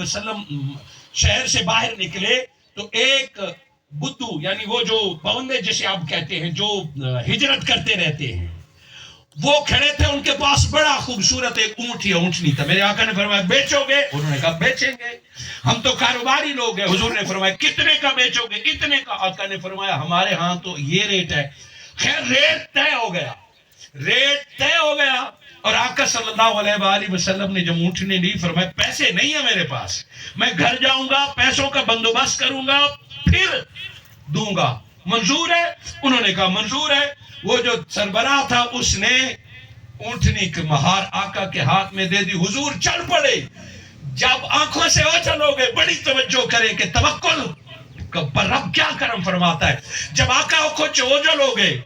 وسلم شہر سے باہر نکلے تو ایک بدو یعنی وہ جو بوندے جسے آپ کہتے ہیں جو ہجرت کرتے رہتے ہیں وہ کھڑے تھے. ان کے پاس بڑا خوبصورت ایک اونٹ یا اونٹنی تھا. میرے آقا نے فرمایا بیچو گے؟ انہوں نے کہا بیچیں گے, ہم تو کاروباری لوگ ہیں. حضور نے فرمایا کتنے کا بیچو گے؟ اتنے کا. آقا نے فرمایا ہمارے ہاں تو یہ ریٹ ہے. خیر ریٹ طے ہو گیا, ریٹ طے ہو گیا. اور آقا صلی اللہ علیہ وآلہ وسلم نے جب اونٹنی لی فرمایا پیسے نہیں ہیں میرے پاس, میں گھر جاؤں گا پیسوں کا بندوبست کروں گا پھر دوں گا, منظور ہے؟ انہوں نے کہا منظور ہے. وہ جو سربراہ تھا اس نے اونٹنی کی مہار آقا کے ہاتھ میں دے دی. حضور چل پڑے. جب آنکھوں سے اوجھل ہو گئے, بڑی توجہ کریں کہ توکل پر رب کیا کرم فرماتا ہے. جب آقا آنکھوں سے اوجھل ہو گئے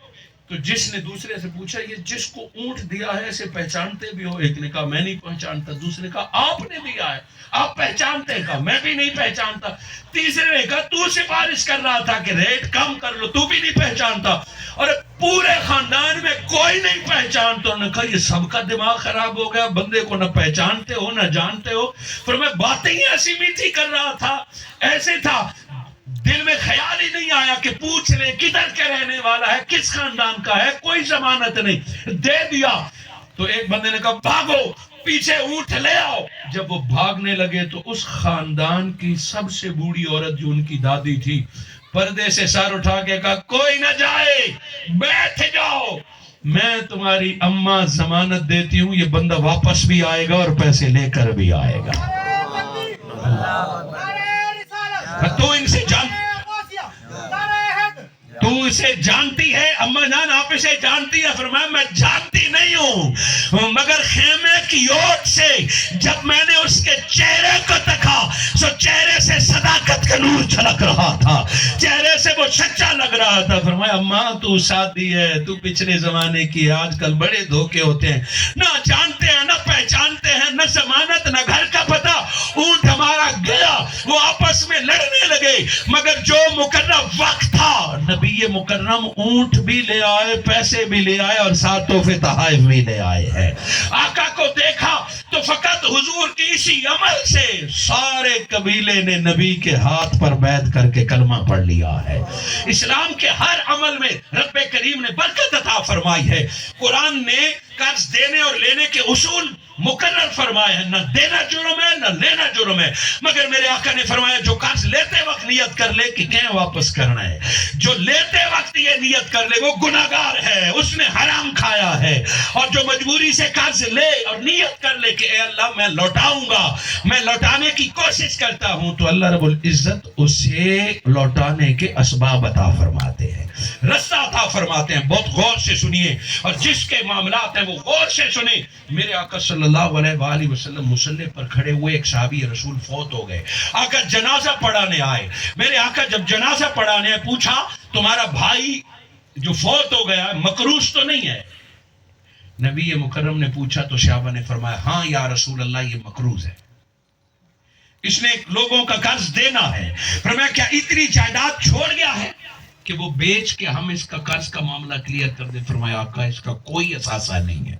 تو جس نے دوسرے سے پوچھا یہ جس کو اونٹ دیا ہے اسے پہچانتے بھی ہو؟ ایک نے کہا میں نہیں پہچانتا. دوسرے نے کہا آپ نے دیا ہے آپ پہچانتے ہیں؟ کہا میں بھی نہیں پہچانتا. تیسرے نے کہا تو سفارش کر رہا تھا کہ ریٹ کم کر لو, تو بھی نہیں پہچانتا. اور پورے خاندان میں کوئی نہیں پہچانتا. انہوں نے کہا یہ سب کا دماغ خراب ہو گیا, بندے کو نہ پہچانتے ہو نہ جانتے ہو. پھر میں باتیں ہی ایسی میٹھی کر رہا تھا, ایسے تھا دل میں خیال ہی نہیں آیا کہ پوچھ لے کدھر کے رہنے والا ہے, کس خاندان کا ہے, کوئی ضمانت نہیں. دے دیا. تو ایک بندے نے کہا بھاگو پیچھے اونٹ لے آؤ. جب وہ بھاگنے لگے تو اس خاندان کی سب سے بوڑھی عورت جو ان کی دادی تھی پردے سے سر اٹھا کے کہا کوئی نہ جائے, بیٹھ جاؤ, میں تمہاری اماں ضمانت دیتی ہوں یہ بندہ واپس بھی آئے گا اور پیسے لے کر بھی آئے گا. تو ان سے تو اسے جانتی ہے اماں جان, آپ اسے جانتی ہے؟ فرمایا میں جانتی نہیں ہوں مگر خیمے کی اوٹ سے جب میں نے اس کے چہرے کو دیکھا سو چہرے سے صداقت کا نور جھلک رہا تھا, چہرے سے وہ سچا لگ رہا تھا. فرمایا اماں تو شادی ہے, تو پچھلے زمانے کی, آج کل بڑے دھوکے ہوتے ہیں, نہ جانتے ہیں نہ پہچانتے ہیں, نہ ضمانت نہ گھر کا پتہ. اونٹ ہمارا گیا, وہ آپس میں لڑنے لگے مگر جو مقرر وقت تھا نبی مکرم اونٹ بھی لے آئے, پیسے بھی لے آئے اور ساتھ تحفے تحائف بھی لے آئے ہیں. آقا کو دیکھا تو فقط حضور کی اسی عمل سے سارے قبیلے نے نبی کے ہاتھ پر بیعت کر کے کلمہ پڑھ لیا ہے. اسلام کے ہر عمل میں رب کریم نے برکت عطا فرمائی ہے. قرآن نے قرض دینے اور لینے کے اصول مقرر فرمائے ہیں, نہ دینا جرم ہے نہ لینا جرم ہے, مگر میرے آقا نے فرمایا جو قرض لیتے وقت نیت کر لے کہ کہیں واپس کرنا ہے, جو لیتے وقت یہ نیت کر لے وہ گناہگار ہے, اس نے حرام کھایا ہے. اور جو مجبوری سے قرض لے اور نیت کر لے کہ اے اللہ میں لوٹاؤں گا, میں لوٹانے کی کوشش کرتا ہوں, تو اللہ رب العزت اسے لوٹانے کے اسباب عطا فرماتے ہیں, رستہ عطا فرماتے ہیں. بہت غور سے سنیے اور جس کے معاملات ہیں وہ غور سے سنیں. میرے آقا صلی اللہ علیہ وآلہ وسلم مصلی پر کھڑے ہوئے, ایک صحابی رسول فوت ہو گئے. آقا جنازہ پڑھانے آئے. میرے آقا جب جنازہ پڑھانے آئے پوچھا تمہارا بھائی جو فوت ہو گیا مقروض تو نہیں ہے؟ نبی مکرم نے پوچھا تو صحابہ نے فرمایا ہاں یا رسول اللہ یہ مقروض ہے, اس نے لوگوں کا قرض دینا ہے. فرمایا کیا اتنی جائیداد چھوڑ گیا ہے کہ وہ بیچ کے ہم اس کا قرض کا معاملہ کلیئر کر دیں؟ فرمایا آقا اس کا کوئی اثاثہ نہیں ہے,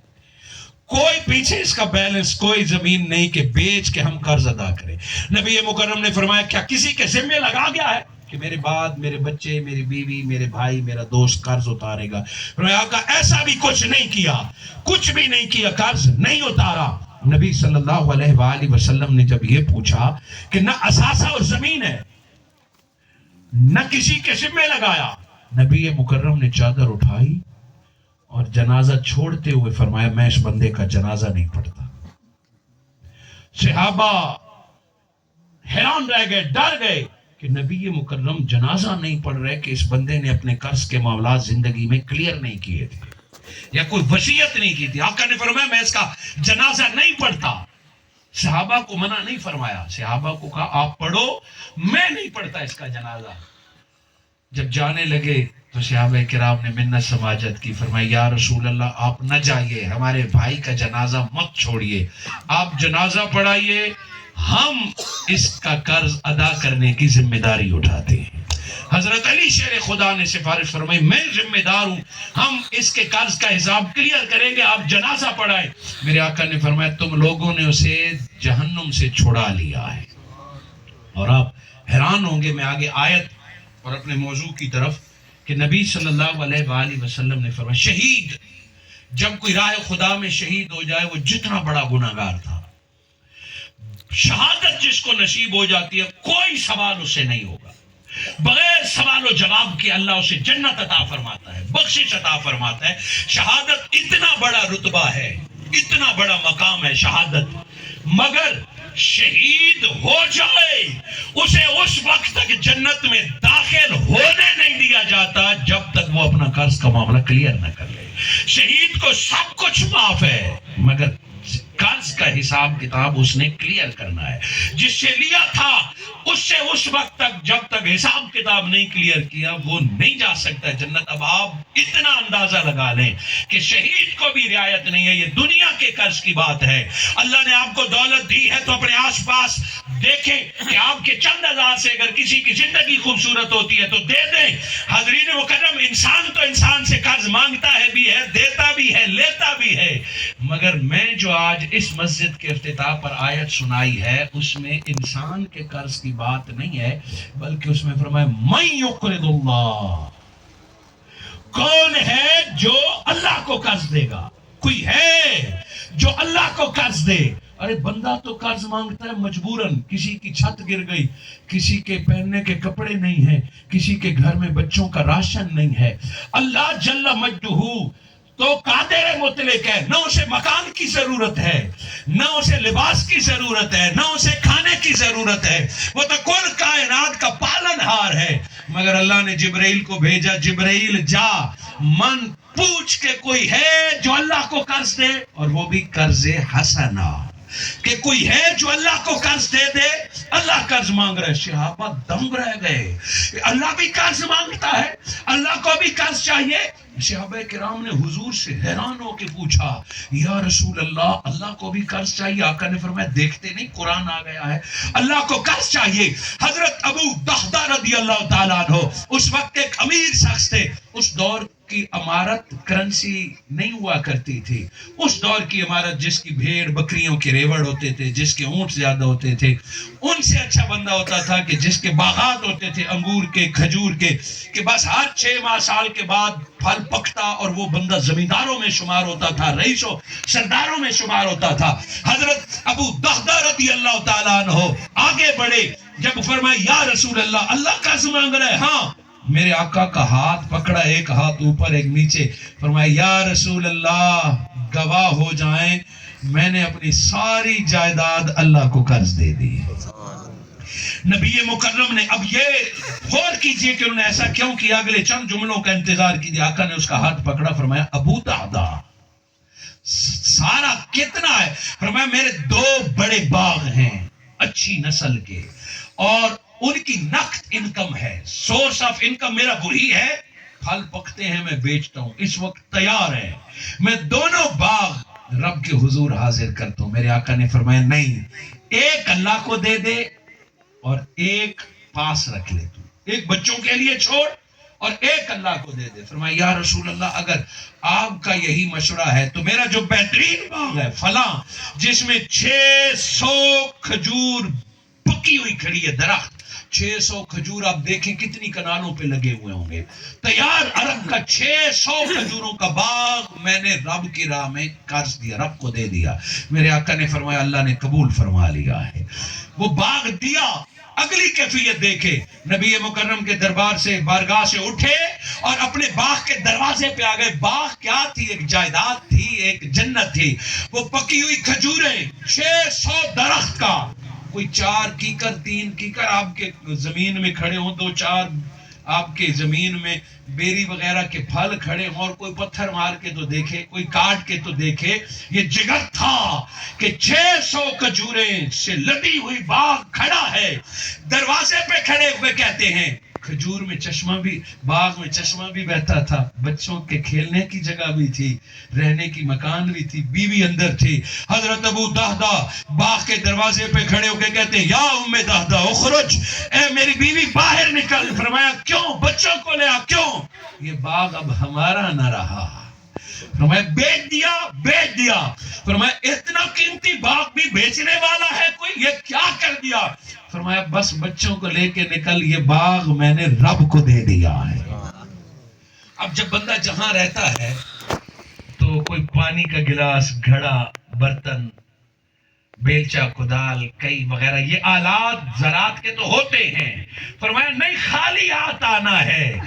کوئی پیچھے اس کا بیلنس, کوئی زمین نہیں کہ بیچ کے ہم قرض ادا کریں. نبی مکرم نے فرمایا کیا کسی کے ذمہ لگا گیا ہے کہ میرے بعد میرے بچے, میری بیوی, میرے بھائی, میرا دوست قرض اتارے گا؟ فرمایا آقا ایسا بھی کچھ نہیں کیا, کچھ بھی نہیں کیا, قرض نہیں اتارا. نبی صلی اللہ علیہ وآلہ وسلم نے جب یہ پوچھا کہ نہ اثاثہ اور زمین ہے نہ کسی کے ذمہ لگایا, نبی مکرم نے چادر اٹھائی اور جنازہ چھوڑتے ہوئے فرمایا میں اس بندے کا جنازہ نہیں پڑھتا. صحابہ حیران رہ گئے, ڈر گئے کہ نبی مکرم جنازہ نہیں پڑھ رہے کہ اس بندے نے اپنے قرض کے معاملات زندگی میں کلیئر نہیں کیے تھے یا کوئی وصیت نہیں کی تھی. آقا نے فرمایا میں اس کا جنازہ نہیں پڑھتا. صحابہ کو منع نہیں فرمایا, صحابہ کو کہا آپ پڑھو, میں نہیں پڑھتا اس کا جنازہ. جب جانے لگے تو صحابہ کرام نے منت سماجت کی. فرمایا یا رسول اللہ آپ نہ جائیے, ہمارے بھائی کا جنازہ مت چھوڑیے, آپ جنازہ پڑھائیے, ہم اس کا قرض ادا کرنے کی ذمہ داری اٹھاتے ہیں. حضرت علی شیر خدا نے سفارش فرمائی میں ذمہ دار ہوں, ہم اس کے قرض کا حساب کلیئر کریں گے, آپ جنازہ پڑھائیں. میرے آقا نے فرمایا تم لوگوں نے اسے جہنم سے چھڑا لیا ہے, اور آپ حیران ہوں گے میں آگے آیت اور اپنے موضوع کی طرف کہ نبی صلی اللہ علیہ وآلہ وسلم نے فرمایا شہید جب کوئی راہ خدا میں شہید ہو جائے وہ جتنا بڑا گناہگار تھا، شہادت جس کو نصیب ہو جاتی ہے کوئی سوال اسے نہیں ہوگا، بغیر سوال و جواب کے اللہ اسے جنت عطا فرماتا ہے، بخشش عطا فرماتا ہے۔ شہادت اتنا بڑا رتبہ ہے، اتنا بڑا مقام ہے شہادت، مگر شہید ہو جائے اسے اس وقت تک جنت میں داخل ہونے نہیں دیا جاتا جب تک وہ اپنا قرض کا معاملہ کلیئر نہ کر لے۔ شہید کو سب کچھ معاف ہے مگر قرض کا حساب کتاب اس نے کلیئر کرنا ہے، جس سے لیا تھا اس سے اس وقت تک جب تک حساب کتاب نہیں کلیئر کیا وہ نہیں جا سکتا جنت۔ اب آپ اتنا اندازہ لگا لیں کہ شہید کو بھی رعایت نہیں ہے، یہ دنیا کے قرض کی بات ہے۔ اللہ نے آپ کو دولت دی ہے تو اپنے آس پاس دیکھیں کہ آپ کے چند ہزار سے اگر کسی کی زندگی خوبصورت ہوتی ہے تو دے دیں۔ حضرین مکرم، انسان تو انسان سے قرض مانگتا ہے بھی ہے، دیتا بھی ہے، لیتا بھی ہے، مگر میں جو آج اس مسجد کے افتتاح پر آیت سنائی ہے اس میں انسان کے قرض کی بات نہیں ہے، بلکہ اس میں فرمایا من یقرض اللہ، کون ہے جو اللہ کو قرض دے گا؟ کوئی ہے جو اللہ کو قرض دے؟ ارے بندہ تو قرض مانگتا ہے مجبوراً، کسی کی چھت گر گئی، کسی کے پہننے کے کپڑے نہیں ہیں، کسی کے گھر میں بچوں کا راشن نہیں ہے۔ اللہ جل مجدہ تو قادر مطلق ہے، نہ اسے مکان کی ضرورت ہے، نہ اسے لباس کی ضرورت ہے، نہ اسے کھانے کی ضرورت ہے، وہ تو کل کائنات کا پالن ہار ہے، مگر اللہ نے جبرائیل کو بھیجا، جبرائیل جا من پوچھ کے کوئی ہے جو اللہ کو قرض دے، اور وہ بھی قرض حسنہ، کہ کوئی ہے جو اللہ کو قرض دے دے۔ اللہ قرض مانگ رہے، صحابہ دم رہ گئے، اللہ بھی قرض مانگتا ہے، اللہ کو بھی قرض چاہیے۔ صحابہ کرام نے حضور سے حیران ہو کے پوچھا یا رسول اللہ، اللہ کو بھی قرض چاہیے؟ آقا نے فرمایا دیکھتے نہیں قرآن آ گیا ہے، اللہ کو قرض چاہیے۔ حضرت ابو دہدہ رضی اللہ تعالیٰ عنہ اس وقت ایک امیر شخص تھے، اس دور کی عمارت کرنسی نہیں ہوا کرتی تھی، اس دور کی عمارت جس کی بھیڑ بکریوں کے ریوڑ ہوتے تھے، جس کے اونٹ زیادہ ہوتے تھے، ان سے اچھا بندہ ہوتا تھا کہ جس کے باغات ہوتے تھے انگور کے، کھجور کے، کہ بس ہر 6 ماہ سال کے بعد پھل پکتا اور وہ بندہ زمینداروں میں شمار ہوتا تھا، رئیسوں سرداروں میں شمار ہوتا تھا۔ حضرت ابو دہدہ رضی اللہ تعالیٰ عنہ آگے بڑھے، جب فرمایا یا رسول اللہ، اللہ قرض مانگ رہا ہے؟ ہاں۔ میرے آقا کا ہاتھ پکڑا، ایک ہاتھ اوپر ایک نیچے، فرمایا یا رسول اللہ گواہ ہو جائیں میں نے اپنی ساری جائیداد اللہ کو قرض دے دی۔ نبی مکرم نے، اب یہ غور کیجئے کہ انہوں نے ایسا کیوں کیا، اگلے چند جملوں کا انتظار کیجئے۔ آقا نے اس کا ہاتھ پکڑا، فرمایا ابو دہدہ سارا کتنا ہے؟ فرمایا میرے 2 بڑے باغ ہیں اچھی نسل کے، اور ان کی نقد انکم ہے، سورس آف انکم میرا وہی ہے، پھل پکتے ہیں میں بیچتا ہوں، اس وقت تیار ہے، میں دونوں باغ رب کے حضور حاضر کرتا ہوں۔ میرے آقا نے فرمایا نہیں، ایک اللہ کو دے دے اور ایک پاس رکھ لے، تو ایک بچوں کے لیے چھوڑ اور ایک اللہ کو دے دے۔ فرمایا یا رسول اللہ اگر آپ کا یہی مشورہ ہے تو میرا جو بہترین باغ ہے فلاں، جس میں 600 کھجور پکی ہوئی کھڑی ہے، درخت 600 کھجور، آپ دیکھیں کتنی کنالوں پہ لگے ہوئے ہوں گے، تیار عرب کا 600 کھجوروں کا باغ میں نے رب کی راہ میں قرض دیا، رب کو دے دیا۔ میرے آقا نے فرمایا اللہ نے قبول فرما لیا ہے، وہ باغ دیا۔ اگلی کیفیت دیکھے، نبی مکرم کے دربار سے، بارگاہ سے اٹھے اور اپنے باغ کے دروازے پہ آ گئے۔ باغ کیا تھی؟ ایک جائیداد تھی، ایک جنت تھی، وہ پکی ہوئی کھجوریں 600 درخت کا، کوئی 4 کیکر 3 کیکر آپ کے زمین میں کھڑے ہوں، 2-4 آپ کے زمین میں بیری وغیرہ کے پھل کھڑے ہوں، اور کوئی پتھر مار کے تو دیکھے، کوئی کاٹ کے تو دیکھے۔ یہ جگت تھا کہ 600 کھجوریں سے لدی ہوئی باغ کھڑا ہے، دروازے پہ کھڑے ہوئے کہتے ہیں کھجور میں چشمہ بھی، باغ میں چشمہ بھی بہتا تھا، بچوں کے کھیلنے کی جگہ بھی تھی، رہنے کی مکان بھی تھی، بیوی اندر تھی۔ حضرت ابو دہدہ باغ کے دروازے پہ کھڑے ہو کے کہتے ہیں یا ام دہدہ اخرج، اے میری بیوی باہر نکل۔ فرمایا کیوں؟ بچوں کو لے آ، کیوں؟ یہ باغ اب ہمارا نہ رہا۔ فرمایا بیچ دیا، بیچ دیا۔ فرمایا اتنا قیمتی باغ بھی بیچنے والا ہے کوئی؟ یہ کیا کر دیا؟ فرمایا بس بچوں کو لے کے نکل، یہ باغ میں نے رب کو دے دیا ہے۔ اب جب بندہ جہاں رہتا ہے تو کوئی پانی کا گلاس، گھڑا، برتن، بیلچا، کدال، کئی وغیرہ یہ آلات زراعت کے تو ہوتے ہیں، فرمایا نہیں، خالی ہاتھ آنا ہے،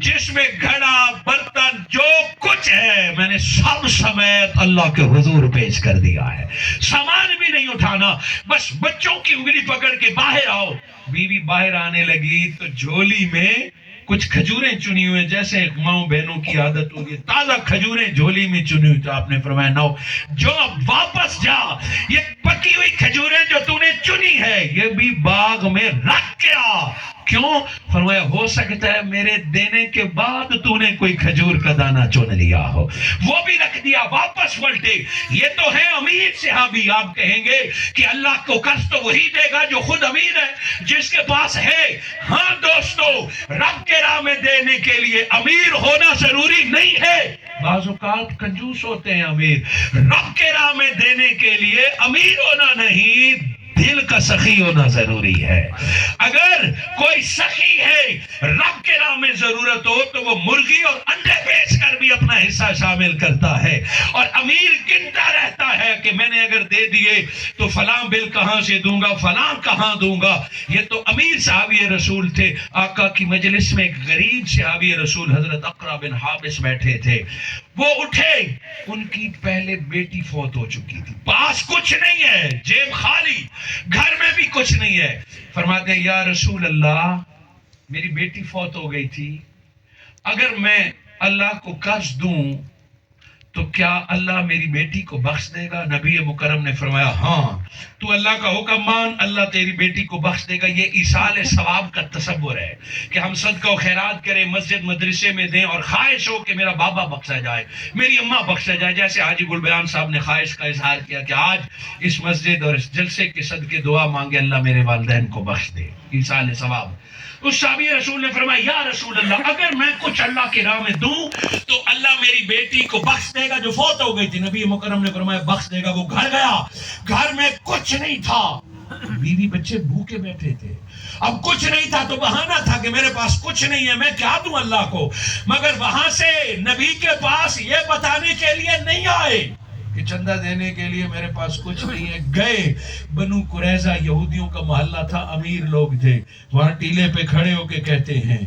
جس میں گھڑا، برتن، جو کچھ ہے میں نے سب سمیت اللہ کے حضور پیش کر دیا ہے، سامان بھی نہیں اٹھانا، بس بچوں کی انگلی پکڑ کے باہر آؤ۔ بیوی باہر آنے لگی تو جھولی میں کچھ کھجوریں چنی ہوئے، جیسے ماؤں بہنوں کی عادت ہوتی ہے، تازہ کھجوریں جھولی میں چنی ہوئی، تو آپ نے فرمایا نو، جو اب واپس جا، یہ پکی ہوئی کھجوریں جو تو نے چنی ہے یہ بھی باغ میں رکھ کے آ۔ کیوں؟ فرمایا ہو سکتا ہے میرے دینے کے بعد تو نے کوئی کھجور کا دانہ چن لیا ہو، وہ بھی رکھ دیا، واپس پلٹے۔ یہ تو ہے امیر صحابی، آپ کہیں گے کہ اللہ کو قرض تو وہی دے گا جو خود امیر ہے، جس کے پاس ہے۔ ہاں دوستو، رب کے راہ میں دینے کے لیے امیر ہونا ضروری نہیں ہے، بعض اوقات کنجوس ہوتے ہیں امیر، رب کے راہ میں دینے کے لیے امیر ہونا نہیں، دل کا سخی ہونا ضروری ہے۔ اگر کوئی سخی ہے، رب کے راہ میں ضرورت ہو تو وہ مرغی اور انڈے بیچ کر بھی اپنا حصہ شامل کرتا ہے، اور امیر گنتا رہتا ہے کہ میں نے اگر دے دیے تو فلاں بل کہاں سے دوں گا، فلاں کہاں دوں گا۔ یہ تو امیر صحابی رسول تھے۔ آقا کی مجلس میں ایک غریب صحابی رسول حضرت اقرا بن حابس بیٹھے تھے، وہ اٹھے، ان کی پہلے بیٹی فوت ہو چکی تھی، پاس کچھ نہیں ہے، جیب خالی، گھر میں بھی کچھ نہیں ہے۔ فرماتے ہیں یا رسول اللہ، میری بیٹی فوت ہو گئی تھی، اگر میں اللہ کو قرض دوں تو کیا اللہ میری بیٹی کو بخش دے گا؟ نبی مکرم نے فرمایا ہاں، تو اللہ کا حکم مان، اللہ تیری بیٹی کو بخش دے گا۔ یہ ایصال ثواب کا تصور ہے کہ ہم صدقہ و خیرات کریں، مسجد مدرسے میں دیں، اور خواہش ہو کہ میرا بابا بخشا جائے، میری اماں بخشا جائے، جیسے حاجی گل بیان صاحب نے خواہش کا اظہار کیا کہ آج اس مسجد اور اس جلسے کے صدقے دعا مانگے اللہ میرے والدین کو بخش دے، ایصال ثواب۔ اس صحابی رسول نے فرمایا یا رسول اللہ، اگر میں کچھ اللہ کی راہ میں دوں تو اللہ میری بیٹی کو بخش دے گا جو فوت ہو گئی تھی۔ نبی مکرم نے فرمایا بخش دے گا۔ وہ گھر گیا، گھر میں کچھ نہیں تھا، بیوی بچے بھوکے بیٹھے تھے، اب کچھ نہیں تھا تو بہانہ تھا کہ میرے پاس کچھ نہیں ہے، میں کیا دوں اللہ کو، مگر وہاں سے نبی کے پاس یہ بتانے کے لیے نہیں آئے کہ چندہ دینے کے لیے میرے پاس کچھ نہیں ہے۔ گئے، بنو قریظہ یہودیوں کا محلہ تھا، امیر لوگ تھے، وہاں ٹیلے پہ کھڑے ہو کے کہتے ہیں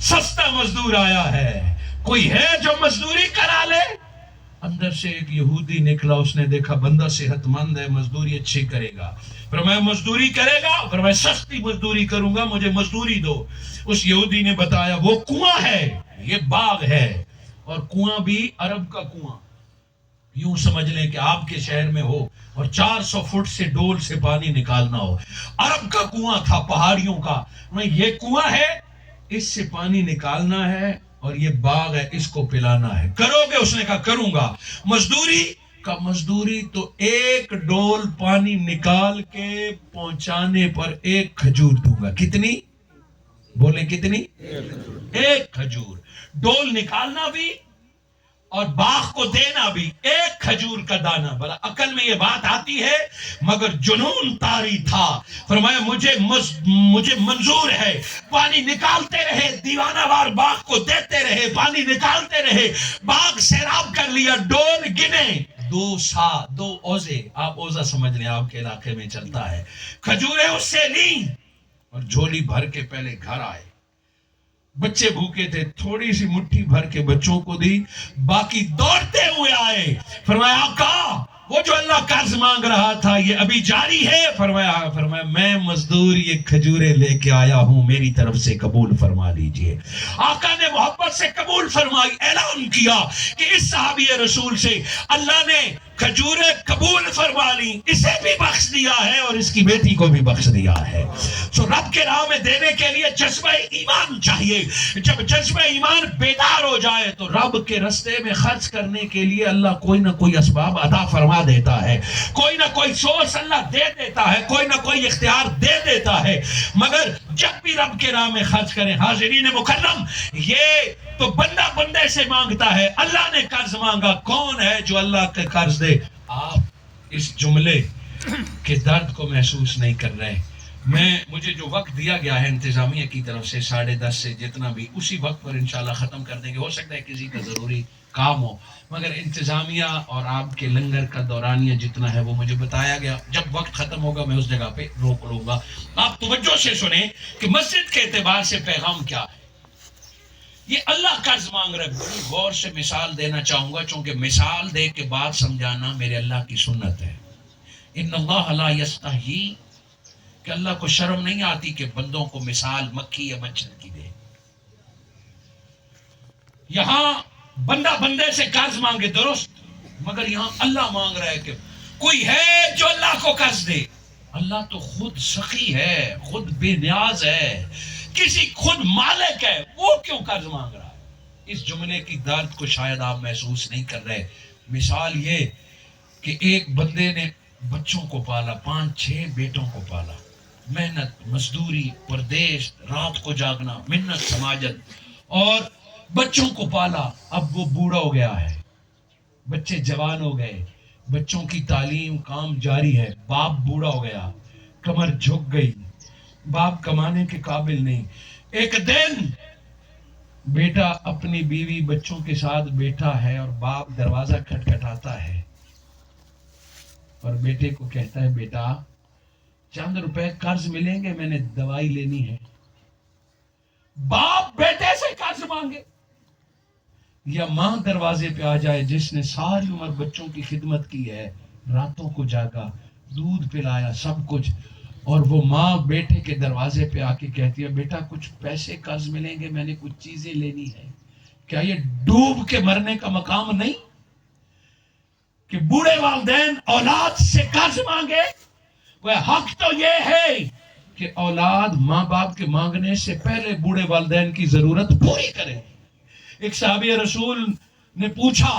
سستا مزدور آیا ہے، کوئی ہے جو مزدوری کرا لے؟ اندر سے ایک یہودی نکلا، اس نے دیکھا بندہ صحت مند ہے، مزدوری اچھی کرے گا، فرمایا مزدوری کرے گا؟ فرمایا سستی مزدوری کروں گا، مجھے مزدوری دو۔ اس یہودی نے بتایا وہ کنواں ہے، یہ باغ ہے، اور کنواں بھی عرب کا کنواں، یوں سمجھ لیں کہ آپ کے شہر میں ہو اور 400 فٹ سے ڈول سے پانی نکالنا ہو، عرب کا کنواں تھا، پہاڑیوں کا، یہ کنواں ہے، اس سے پانی نکالنا ہے، اور یہ باغ ہے، اس کو پلانا ہے، کرو گے؟ اس نے کہا کروں گا۔ مزدوری کا مزدوری تو ایک ڈول پانی نکال کے پہنچانے پر ایک کھجور دوں گا۔ کتنی؟ بولے کتنی؟ ایک کھجور، ڈول نکالنا بھی اور باغ کو دینا بھی، ایک کھجور کا دانہ۔ بلا عقل میں یہ بات آتی ہے، مگر جنون طاری تھا۔ فرمایا مجھے منظور ہے، پانی نکالتے رہے، دیوانہ وار باغ کو دیتے رہے، پانی نکالتے رہے، باغ سیراب کر لیا، ڈول گنے، 2 سا 2 اوزے، آپ اوزہ سمجھ لیں، آپ کے علاقے میں چلتا ہے، کھجوریں اس سے لیں اور جھولی بھر کے پہلے گھر آئے۔ بچے بھوکے تھے، تھوڑی سی مٹھی بھر کے بچوں کو دی، باقی دوڑتے ہوئے آئے۔ فرمایا آقا، وہ جو اللہ قرض مانگ رہا تھا یہ ابھی جاری ہے؟ فرمایا میں مزدور یہ کھجوریں لے کے آیا ہوں، میری طرف سے قبول فرما لیجئے۔ آقا نے محبت سے قبول فرمائی، اعلان کیا کہ اس صحابی رسول سے اللہ نے کھجوریں قبول فرما لی، اسے بھی بخش دیا ہے اور اس کی بیٹی کو بھی بخش دیا ہے۔ سو رب کے راہ میں دینے کے لیے جذبہ ایمان چاہیے۔ جب جذبہ ایمان بیدار ہو جائے تو رب کے رستے میں خرچ کرنے کے لیے اللہ کوئی نہ کوئی اسباب عطا فرما دیتا ہے، کوئی نہ کوئی سورس اللہ دے دیتا ہے، کوئی نہ کوئی اختیار دے دیتا ہے۔ مگر جب بھی رب کے راہ میں خرچ کریں، حاضرین مکرم، یہ تو بندہ بندے سے مانگتا ہے، اللہ نے قرض مانگا، کون ہے جو اللہ کے قرض دے؟ آپ اس جملے کے درد کو محسوس نہیں کر رہے، مجھے جو وقت دیا گیا ہے انتظامیہ کی طرف سے 10:30 سے جتنا بھی اسی وقت پر انشاءاللہ ختم کر دیں گے. ہو سکتا ہے کسی کا ضروری کام ہو، مگر انتظامیہ اور آپ کے لنگر کا دورانیہ جتنا ہے وہ مجھے بتایا گیا. جب وقت ختم ہوگا میں اس جگہ پہ روک لوں گا. آپ توجہ سے سنیں کہ مسجد کے اعتبار سے پیغام کیا ہے. یہ اللہ قرض مانگ رہے. بڑی غور سے مثال دینا چاہوں گا چونکہ مثال دے کے بات سمجھانا میرے اللہ کی سنت ہے. ان اللہ لا یستحی، کہ اللہ کو شرم نہیں آتی کہ بندوں کو مثال مکھی یا مچھر کی دے. یہاں بندہ بندے سے قرض مانگے درست، مگر یہاں اللہ مانگ رہا ہے کہ کوئی ہے جو اللہ کو قرض دے. اللہ تو خود سخی ہے، خود بے نیاز ہے، کسی خود مالک ہے، وہ کیوں قرض مانگ رہا ہے؟ اس جملے کی درد کو شاید آپ محسوس نہیں کر رہے. مثال یہ کہ ایک بندے نے بچوں کو پالا، 5-6 بیٹوں کو پالا، محنت مزدوری پردیش، رات کو جاگنا، منت سماجت، اور بچوں کو پالا. اب وہ بوڑھا ہو گیا ہے، بچے جوان ہو گئے، بچوں کی تعلیم کام جاری ہے، باپ بوڑھا ہو گیا، کمر جھک گئی، باپ کمانے کے قابل نہیں. ایک دن بیٹا اپنی بیوی بچوں کے ساتھ بیٹھا ہے اور باپ دروازہ کھٹکھٹاتا ہے اور بیٹے کو کہتا ہے بیٹا چند روپے قرض ملیں گے، میں نے دوائی لینی ہے. باپ بیٹے سے قرض مانگے، یا ماں دروازے پہ آ جائے جس نے ساری عمر بچوں کی خدمت کی ہے، راتوں کو جاگا، دودھ پلایا، سب کچھ، اور وہ ماں بیٹے کے دروازے پہ آ کے کہتی ہے بیٹا کچھ پیسے قرض ملیں گے، میں نے کچھ چیزیں لینی ہے. کیا یہ ڈوب کے مرنے کا مقام نہیں کہ بوڑھے والدین اولاد سے قرض مانگے؟ وہ حق تو یہ ہے کہ اولاد ماں باپ کے مانگنے سے پہلے بوڑھے والدین کی ضرورت پوری کرے. ایک صحابی رسول نے پوچھا،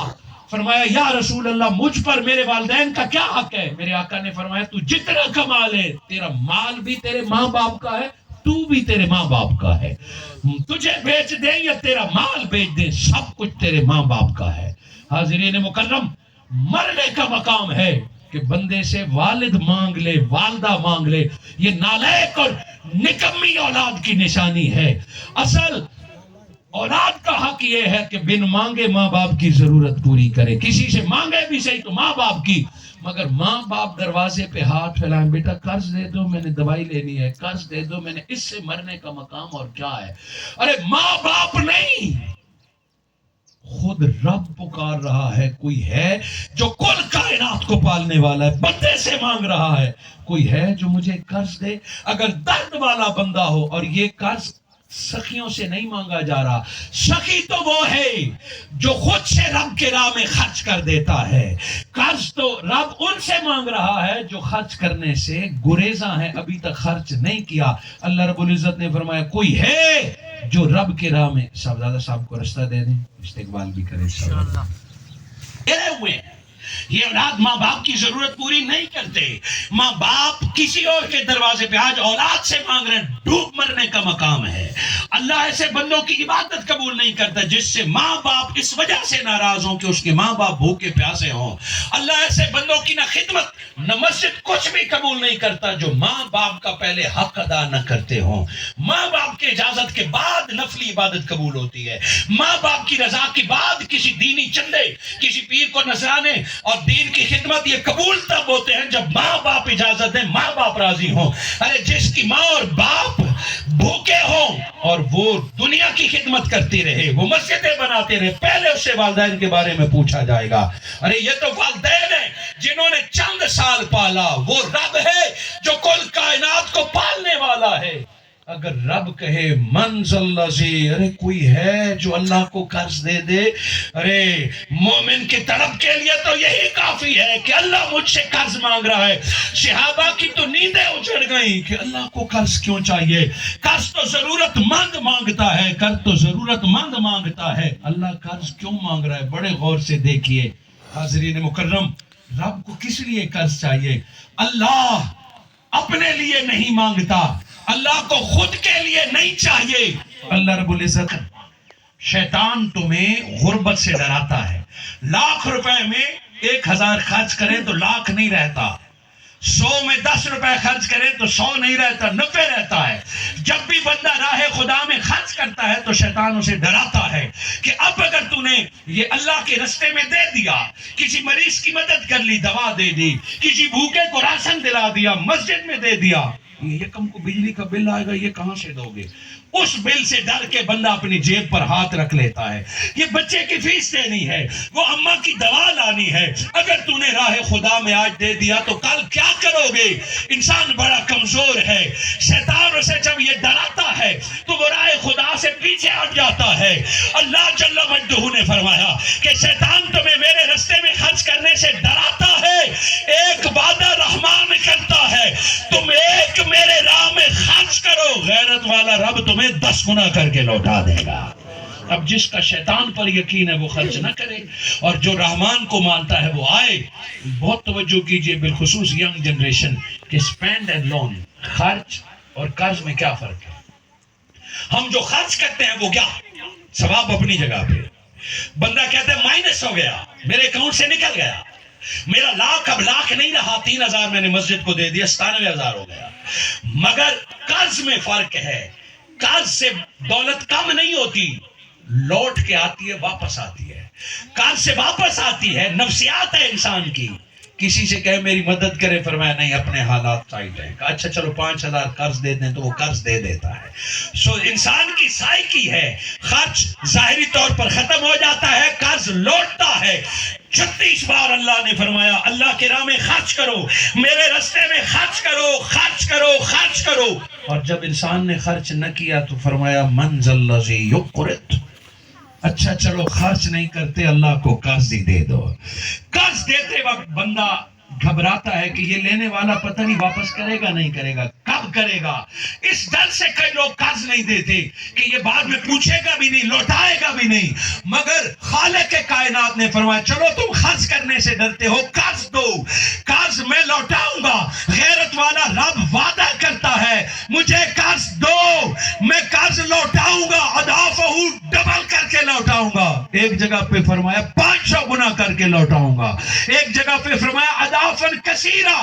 فرمایا یا رسول اللہ مجھ پر میرے والدین کا کیا حق ہے؟ میرے آقا نے فرمایا تو جتنا کما لے، تیرا مال بھی تیرے ماں باپ کا ہے، تو بھی تیرے ماں باپ کا ہے. تجھے بیچ دیں یا تیرا مال بیچ دیں، سب کچھ تیرے ماں باپ کا ہے. حاضرین مکرم، مرنے کا مقام ہے کہ بندے سے والد مانگ لے، والدہ مانگ لے. یہ نالائق اور نکمی اولاد کی نشانی ہے. اصل اولاد کا حق یہ ہے کہ بن مانگے ماں باپ کی ضرورت پوری کرے. کسی سے مانگے بھی صحیح تو ماں باپ کی، مگر ماں باپ دروازے پہ ہاتھ پھیلائیں بیٹا قرض دے دو میں نے دوائی لینی ہے، قرض دے دو میں نے، اس سے مرنے کا مقام اور کیا ہے؟ ارے ماں باپ نہیں، خود رب پکار رہا ہے. کوئی ہے جو کل کائنات کو پالنے والا ہے، بندے سے مانگ رہا ہے کوئی ہے جو مجھے قرض دے. اگر درد والا بندہ ہو اور یہ قرض سخیوں سے نہیں مانگا جا رہا، سخی تو وہ ہے جو خود سے رب کے راہ میں خرچ کر دیتا ہے. قرض تو رب ان سے مانگ رہا ہے جو خرچ کرنے سے گریزاں ہیں، ابھی تک خرچ نہیں کیا. اللہ رب العزت نے فرمایا کوئی ہے جو رب کے راہ میں، صاحبزادہ صاحب کو رستہ دے دیں، استقبال بھی کریں انشاءاللہ. ہوئے ہیں یہ اولاد ماں باپ کی ضرورت پوری نہیں کرتے. ماں باپ کسی اور کے دروازے پہ آج اولاد سے مانگ رہے ہیں، ڈوب مرنے کا مقام ہے. اللہ ایسے بندوں کی عبادت قبول نہیں کرتا جس سے ماں باپ اس وجہ سے ناراض ہوں کہ اس کے ماں باپ بھوکے پیاسے ہوں. اللہ ایسے بندوں کی نہ خدمت نہ مسجد کچھ بھی قبول نہیں کرتا جو ماں باپ کا پہلے حق ادا نہ کرتے ہوں. ماں باپ کی اجازت کے بعد نفلی عبادت قبول ہوتی ہے. ماں باپ کی رضا کے بعد کسی دینی چندے، کسی پیر کو نذرانے اور دین کی خدمت یہ قبول تب ہوتے ہیں جب ماں باپ اجازت دیں، ماں باپ راضی ہوں. ارے جس کی ماں اور باپ بھوکے ہوں اور وہ دنیا کی خدمت کرتی رہے، وہ مسجدیں بناتے رہے، پہلے اس سے والدین کے بارے میں پوچھا جائے گا. ارے یہ تو والدین ہیں جنہوں نے چند سال پالا، وہ رب ہے جو کل کائنات کو پالنے والا ہے. اگر رب کہے منزل لذی، ارے کوئی ہے جو اللہ کو قرض دے دے. ارے مومن کی طلب کے لیے تو یہی کافی ہے کہ اللہ مجھ سے قرض مانگ رہا ہے. صحابہ کی تو نیندیں اجڑ گئیں کہ اللہ کو قرض کیوں چاہیے؟ قرض تو ضرورت مند مانگتا ہے، قرض تو ضرورت مند مانگتا ہے، اللہ قرض کیوں مانگ رہا ہے؟ بڑے غور سے دیکھیے حاضرین مکرم، رب کو کس لیے قرض چاہیے؟ اللہ اپنے لیے نہیں مانگتا، اللہ کو خود کے لیے نہیں چاہیے. اللہ رب العزت، شیطان تمہیں غربت سے ڈراتا ہے. 1,00,000 روپے میں 1,000 خرچ کریں تو 1,00,000 نہیں رہتا. 100 میں 10 روپے خرچ کرے تو 100 نہیں رہتا، 90 رہتا ہے۔ جب بھی بندہ راہ خدا میں خرچ کرتا ہے تو شیطان اسے ڈراتا ہے کہ اب اگر تو نے یہ اللہ کے رستے میں دے دیا، کسی مریض کی مدد کر لی، دوا دے دی، کسی بھوکے کو راشن دلا دیا، مسجد میں دے دیا، یہ کم کو بجلی کا بل آئے گا، یہ کہاں سے دو گے؟ اس بل سے ڈر کے بندہ اپنی جیب پر ہاتھ رکھ لیتا ہے۔ یہ بچے کی فیس دینی ہے، وہ اماں کی دوا لانی ہے، اگر تو نے راہ خدا میں آج دے دیا تو کل کیا کرو گے؟ انسان بڑا کمزور ہے، شیطان اسے جب یہ ڈراتا ہے تو وہ راہ خدا سے پیچھے ہٹ جاتا ہے۔ اللہ جل مجدہ نے فرمایا کہ شیطان تمہیں میرے رستے میں خرچ کرنے سے ڈراتا ہے، ایک وعدہ رحمان کرتا ہے، تم ایک میرے راہ میں خرچ کرو، غیرت والا رب تمہیں 10 گنا کر کے لوٹا دے گا۔ اب جس کا شیطان پر یقین ہے وہ خرچ نہ کرے، اور جو رحمان کو مانتا ہے وہ آئے۔ بہت توجہ کیجئے، بالخصوص ینگ جنریشن، کہ اسپینڈ اینڈ لون، خرچ اور قرض میں کیا فرق ہے؟ ہم جو خرچ کرتے ہیں وہ کیا؟ ثواب اپنی جگہ پہ، بندہ کہتا ہے مائنس ہو گیا، میرے اکاؤنٹ سے نکل گیا، میرا لاکھ اب لاکھ نہیں رہا، 3000 میں نے مسجد کو دے دیا، 97,000 ہو گیا۔ مگر قرض میں فرق ہے، قرض سے دولت کم نہیں ہوتی، لوٹ کے آتی ہے، واپس آتی ہے۔ قرض سے واپس آتی ہے، نفسیات ہے انسان کی۔ کسی سے کہے میری مدد کرے، فرمایا نہیں، اپنے حالات ٹائٹ ہیں، اچھا چلو 5000 قرض دے دیں، تو وہ قرض دے دیتا ہے۔ سو انسان کی سائیکی ہے، خرچ ظاہری طور پر ختم ہو جاتا ہے، قرض لوٹتا ہے۔ 36 بار اللہ نے فرمایا اللہ کے راہ میں خرچ کرو، میرے رستے میں خرچ کرو، خرچ کرو، خرچ کرو۔ اور جب انسان نے خرچ نہ کیا تو فرمایا من ذا الذی یقرض، اچھا چلو خرچ نہیں کرتے، اللہ کو قرض ہی دے دو۔ قرض دیتے وقت بندہ گھبراتا ہے کہ یہ لینے والا پتہ نہیں واپس کرے گا نہیں کرے گا، کب کرے گا، اس ڈر سے کئی لوگ قرض نہیں دیتے کہ یہ بعد میں پوچھے گا بھی نہیں، لوٹائے گا بھی نہیں۔ مگر خالق کائنات نے فرمایا چلو تم خرچ کرنے سے ڈرتے ہو، قرض دو، قرض میں لوٹاؤں گا۔ غیرت والا رب وعدہ کرتا ہے مجھے قرض دو، میں قرض لوٹاؤں گا، اضعافہ ڈبل کر کے لوٹاؤں گا۔ ایک جگہ پہ فرمایا 500 گنا کر کے لوٹاؤں گا، ایک جگہ پہ فرمایا اضعافاً کثیرہ،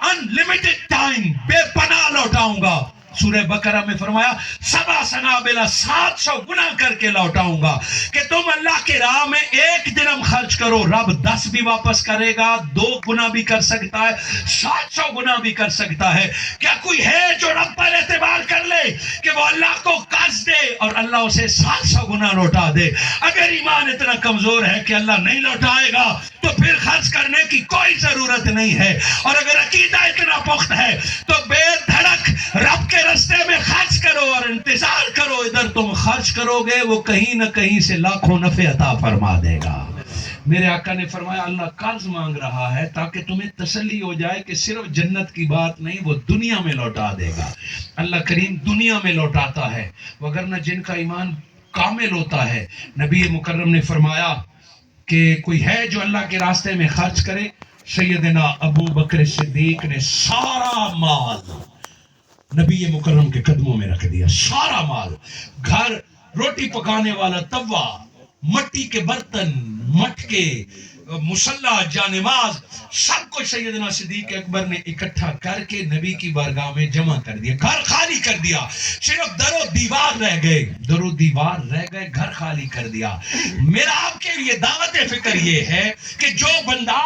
انلیمیٹڈ ٹائم، بے پناہ لوٹاؤں گا۔ سورہ بقرہ میں فرمایا 7 سنابلہ 700 گنا کر کے لوٹاؤں گا۔ کہ تم اللہ کے راہ میں 1 درہم خرچ کرو، رب 10 بھی واپس کرے گا، 2 گنا بھی کر سکتا ہے، 700 گنا بھی کر سکتا ہے۔ کیا کوئی ہے جو رب پر اعتبار کر لے کہ وہ اللہ کو قرض دے اور اللہ اسے 700 گنا لوٹا دے؟ اگر ایمان اتنا کمزور ہے کہ اللہ نہیں لوٹائے گا تو پھر خرچ کرنے کی کوئی ضرورت نہیں ہے، اور اگر عقیدہ اتنا پخت ہے تو بے دھڑک رب کے رستے میں خرچ کرو اور انتظار کرو، ادھر تم خرچ کرو گے وہ کہیں نہ کہیں سے لاکھوں نفع عطا فرما دے گا۔ میرے آقا نے فرمایا اللہ قرض مانگ رہا ہے تاکہ تمہیں تسلی ہو جائے کہ صرف جنت کی بات نہیں، وہ دنیا میں لوٹا دے گا۔ اللہ کریم دنیا میں لوٹاتا ہے، وگرنہ جن کا ایمان کامل ہوتا ہے، نبی مکرم نے فرمایا کہ کوئی ہے جو اللہ کے راستے میں خرچ کرے، سیدنا ابو بکر صدیق نے سارا مال نبی مکرم کے قدموں میں رکھ دیا، سارا مال، گھر، روٹی پکانے والا توا، مٹی کے برتن، مٹکے، مصلی، جانماز، سب کچھ سیدنا صدیق اکبر نے اکٹھا کر کے نبی کی بارگاہ میں جمع کر دیا، گھر خالی کر دیا، صرف در و دیوار رہ گئے، در و دیوار رہ گئے، گھر خالی کر دیا۔ میرا آپ کے لیے دعوت فکر یہ ہے کہ جو بندہ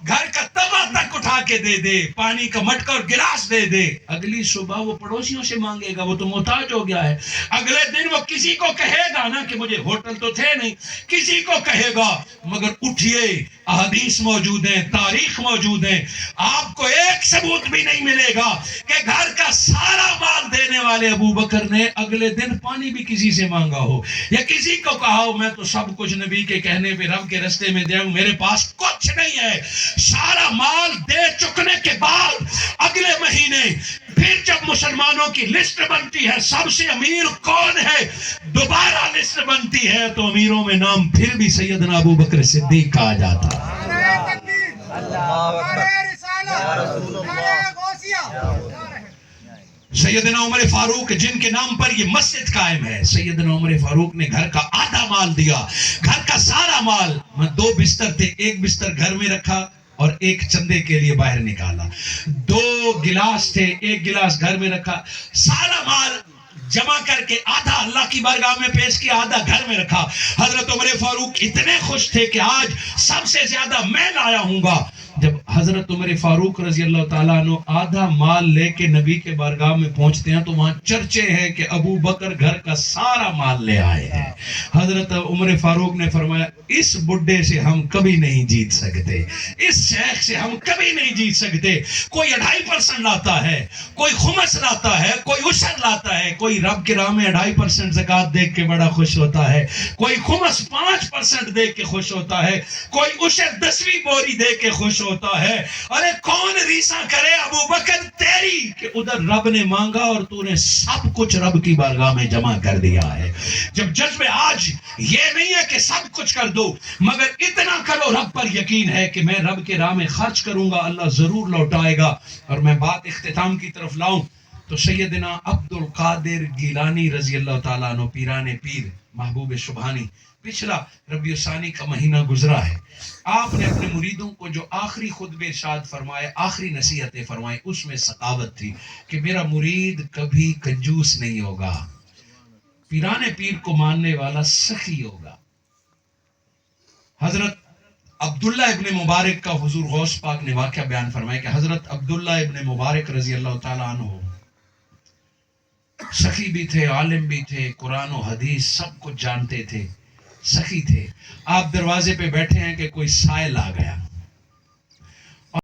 گھر کا توا تک اٹھا کے دے دے، پانی کا مٹکا اور گلاس دے دے، اگلی صبح وہ پڑوسیوں سے مانگے گا، وہ تو محتاج ہو گیا ہے، اگلے دن وہ کسی کو کہے گا نا کہ مجھے ہوٹل تو تھے نہیں، کسی کو کہے گا۔ مگر اٹھئے، احادیث موجود ہیں، تاریخ موجود ہیں، آپ کو ایک ثبوت بھی نہیں ملے گا کہ گھر کا سارا مال دینے والے ابو بکر نے اگلے دن پانی بھی کسی سے مانگا ہو یا کسی کو کہا ہو میں تو سب کچھ نبی کے کہنے پہ رب کے رستے میں دے ہوں، میرے پاس کچھ نہیں ہے۔ سارا مال دے چکنے کے بعد اگلے مہینے پھر جب مسلمانوں کی لسٹ بنتی ہے سب سے امیر کون ہے، دوبارہ لسٹ بنتی ہے تو امیروں میں نام پھر بھی سیدنا ابو بکر صدیق کہا جاتا ہے۔ سیدنا عمر فاروق جن کے نام پر یہ مسجد قائم ہے، سیدنا عمر فاروق نے گھر کا آدھا مال دیا، گھر کا سارا مال، 2 بستر تھے، ایک بستر گھر میں رکھا، اور ایک چندے کے لیے باہر نکالا. 2 گلاس تھے، ایک گلاس گھر میں رکھا، سارا مال جمع کر کے آدھا اللہ کی بارگاہ میں پیش کیا، آدھا گھر میں رکھا. حضرت عمر فاروق اتنے خوش تھے کہ آج سب سے زیادہ میں لایا ہوں گا. جب حضرت عمر فاروق رضی اللہ تعالیٰ عنہ آدھا مال لے کے نبی کے بارگاہ میں پہنچتے ہیں تو وہاں چرچے ہیں کہ ابو بکر گھر کا سارا مال لے آئے ہیں. حضرت عمر فاروق نے فرمایا اس بڈھے سے ہم کبھی نہیں جیت سکتے، اس شیخ سے ہم کبھی نہیں جیت سکتے. کوئی 2.5% لاتا ہے، کوئی خمس لاتا ہے، کوئی عشر لاتا ہے، کوئی رب کے راہ میں 2.5% زکوٰۃ دیکھ کے بڑا خوش ہوتا ہے، کوئی خمس 5% دیکھ کے خوش ہوتا ہے، کوئی عشر 10ویں بوری دیکھ کے خوش ہوتا ہے. ارے کون ریسا کرے ابو بکر تیری کہ ادھر رب نے مانگا اور تو نے سب کچھ رب کی بارگاہ میں جمع کر دیا ہے. جب جذب آج یہ نہیں ہے کہ سب کچھ کر دو، مگر اتنا کرو رب پر یقین ہے کہ میں رب کے راہ میں خرچ کروں گا، اللہ ضرور لوٹائے گا. اور میں بات اختتام کی طرف لاؤں تو سیدنا عبد القادر گیلانی رضی اللہ تعالیٰ عنہ پیران پیر محبوب سبحانی، پچھلا ربیع ثانی کا مہینہ گزرا ہے. آپ نے اپنے مریدوں کو جو آخری خطبے ارشاد فرمائے، آخری نصیحتیں فرمائے، اس میں سخاوت تھی کہ میرا مرید کبھی کنجوس نہیں ہوگا، پیران پیر کو ماننے والا سخی ہوگا. حضرت عبداللہ ابن مبارک کا حضور غوث پاک نے واقعہ بیان فرمایا کہ حضرت عبداللہ ابن مبارک رضی اللہ تعالیٰ عنہ سخی بھی تھے، عالم بھی تھے، قرآن و حدیث سب کچھ جانتے تھے، سخی تھے. آپ دروازے پہ بیٹھے ہیں کہ کوئی سائل آ گیا،